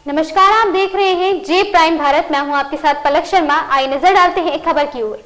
नमस्कार, आप देख रहे हैं जे प्राइम भारत। मैं हूं आपके साथ पलक शर्मा। आइए नजर डालते हैं खबर की ओर।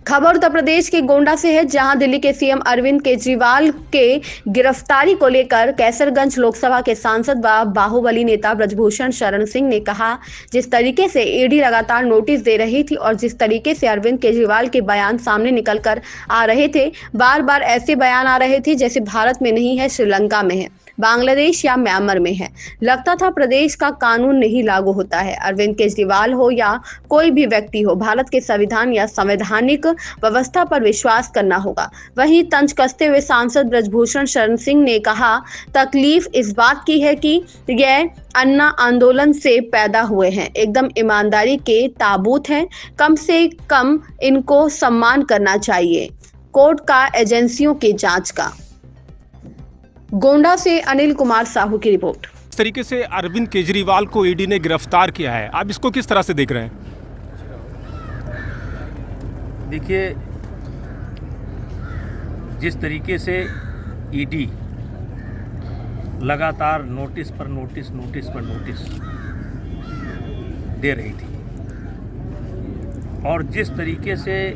खबर उत्तर प्रदेश के गोंडा से है, जहां दिल्ली के सीएम अरविंद केजरीवाल के गिरफ्तारी को लेकर कैसरगंज लोकसभा के सांसद व बाहुबली नेता ब्रजभूषण शरण सिंह ने कहा, जिस तरीके से ईडी लगातार नोटिस दे रही थी और जिस तरीके से अरविंद केजरीवाल के बयान सामने निकल कर आ रहे थे, बार बार ऐसे बयान आ रहे थे जैसे भारत में नहीं है, श्रीलंका में है, बांग्लादेश या म्यांमार में है। लगता था प्रदेश का कानून नहीं लागू होता है। अरविंद केजरीवाल हो या कोई भी व्यक्ति हो, भारत के संविधान या संवैधानिक व्यवस्था पर विश्वास करना होगा। वहीं तंज कसते हुए सांसद ब्रजभूषण शरण सिंह ने कहा, तकलीफ इस बात की है कि यह अन्ना आंदोलन से पैदा हुए हैं, एकदम ईमानदारी के ताबूत हैं, कम से कम इनको सम्मान करना चाहिए कोर्ट का, एजेंसियों की जांच का। गोंडा से अनिल कुमार साहू की रिपोर्ट। इस तरीके से अरविंद केजरीवाल को ईडी ने गिरफ्तार किया है, आप इसको किस तरह से देख रहे हैं? देखिए, जिस तरीके से ईडी लगातार नोटिस पर नोटिस दे रही थी और जिस तरीके से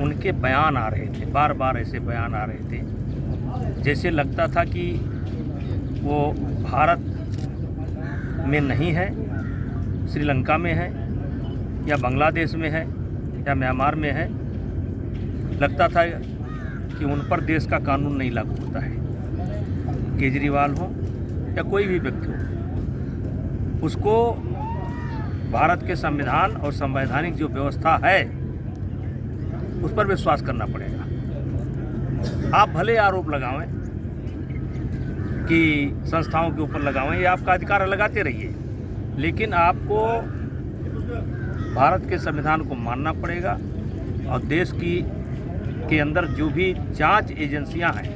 उनके बयान आ रहे थे, बार बार ऐसे बयान आ रहे थे जैसे लगता था कि वो भारत में नहीं है, श्रीलंका में है या बांग्लादेश में है या म्यांमार में है। लगता था कि उन पर देश का कानून नहीं लागू होता है। केजरीवाल हो या कोई भी व्यक्ति हो, उसको भारत के संविधान और संवैधानिक जो व्यवस्था है उस पर विश्वास करना पड़ेगा। आप भले आरोप लगावें कि संस्थाओं के ऊपर लगावें, ये आपका अधिकार है, लगाते रहिए, लेकिन आपको भारत के संविधान को मानना पड़ेगा और देश के अंदर जो भी जांच एजेंसियां हैं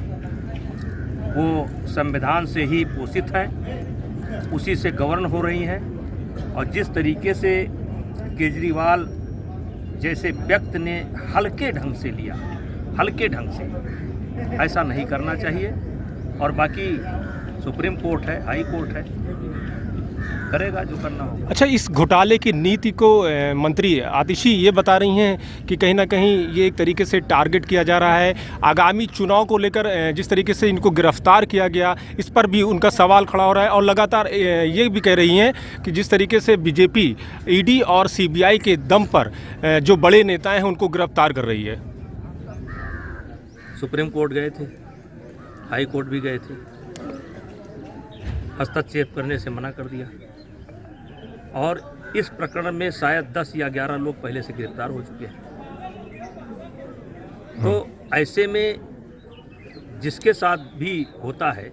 वो संविधान से ही पोषित हैं, उसी से गवर्न हो रही हैं। और जिस तरीके से केजरीवाल जैसे व्यक्ति ने हल्के ढंग से लिया, हल्के ढंग से, ऐसा नहीं करना चाहिए। और बाकी सुप्रीम कोर्ट है, हाई कोर्ट है, करेगा जो करना होगा। अच्छा, इस घोटाले की नीति को मंत्री आतिशी ये बता रही हैं कि कहीं ना कहीं ये एक तरीके से टारगेट किया जा रहा है। आगामी चुनाव को लेकर जिस तरीके से इनको गिरफ्तार किया गया, इस पर भी उनका सवाल खड़ा हो रहा है। और लगातार ये भी कह रही हैं कि जिस तरीके से बीजेपी ईडी और सीबीआई के दम पर जो बड़े नेता हैं उनको गिरफ्तार कर रही है। सुप्रीम कोर्ट गए थे, हाई कोर्ट भी गए थे, हस्तक्षेप करने से मना कर दिया और इस प्रकरण में शायद 10 या 11 लोग पहले से गिरफ्तार हो चुके हैं। तो ऐसे में जिसके साथ भी होता है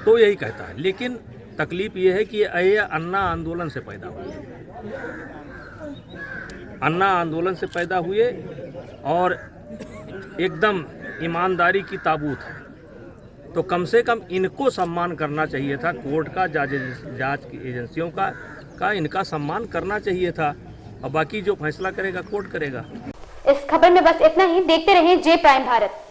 तो यही कहता है, लेकिन तकलीफ ये है कि ये अन्ना आंदोलन से पैदा हुए, अन्ना आंदोलन से पैदा हुए और एकदम ईमानदारी की ताबूत है। तो कम से कम इनको सम्मान करना चाहिए था, कोर्ट का, जांच की एजेंसियों का इनका सम्मान करना चाहिए था। और बाकी जो फैसला करेगा कोर्ट करेगा। इस खबर में बस इतना ही। देखते रहें जे प्राइम भारत।